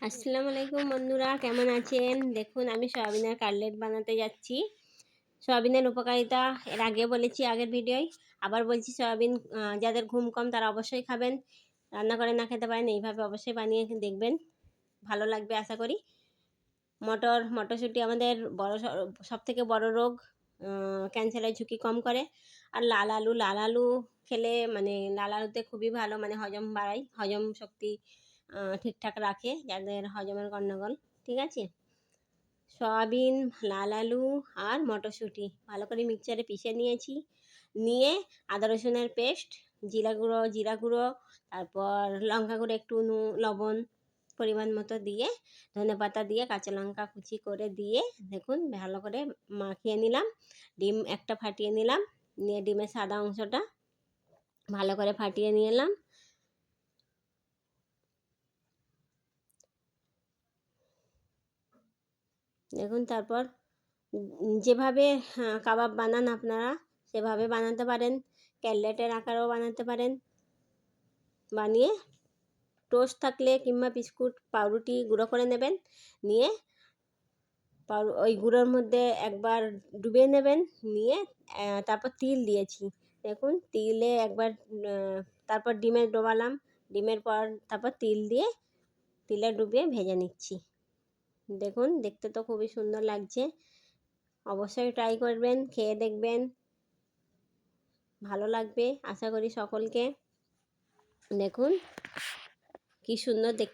আসসালামু আলাইকুম বন্ধুরা, কেমন আছেন? দেখুন আমি সয়াবিনের কাটলেট বানাতে যাচ্ছি। সয়াবিনের উপকারিতা এর আগে বলেছি আগের ভিডিওয়, আবার বলছি সয়াবিন যাদের ঘুম কম তারা অবশ্যই খাবেন। রান্না করে না খেতে পারেন, এইভাবে অবশ্যই বানিয়ে দেখবেন, ভালো লাগবে আশা করি। মটরশুঁটি আমাদের সবথেকে বড় রোগ, ক্যান্সারের ঝুঁকি কম করে। আর লাল আলু খেলে মানে লাল আলুতে খুবই ভালো, মানে হজম বাড়ায়, হজম শক্তি ঠিকঠাক রাখে যাদের হজমের গন্ডগোল। ঠিক আছে, সয়াবিন, লাল আলু আর মটরশুঁটি ভালো করে মিক্সচারে পিষে নিয়েছি। নিয়ে আদা রসুনের পেস্ট, জিরা গুঁড়ো, তারপর লঙ্কা গুঁড়ো, একটু লবণ পরিমাণ মতো দিয়ে, ধনেপাতা দিয়ে, কাঁচা লঙ্কা কুচি করে দিয়ে দেখুন ভালো করে মাখিয়ে নিলাম। ডিম একটা ফাটিয়ে নিলাম, নিয়ে ডিমের সাদা অংশটা ভালো করে ফাটিয়ে নিয়ে এলাম। দেখুন তারপর যেভাবে কাবাব বানান আপনারা সেভাবে বানাতে পারেন, কাটলেটের আকারেও বানাতে পারেন। বানিয়ে টোস্ট থাকলে কিংবা বিস্কুট, পাউরুটি গুঁড়ো করে নেবেন, নিয়ে ওই গুঁড়োর মধ্যে একবার ডুবিয়ে নেবেন, নিয়ে তারপর তিল দিয়েছি। দেখুন তিলে একবার, তারপর ডিমে ডোবালাম, ডিমের পর তারপর তিলে ডুবিয়ে ভেজে নিচ্ছি। দেখুন দেখতে তো খুবই সুন্দর লাগছে, অবশ্যই ট্রাই করবেন, খেয়ে দেখবেন, ভালো লাগবে আশা করি সকলকে। দেখুন কি সুন্দর দেখতে।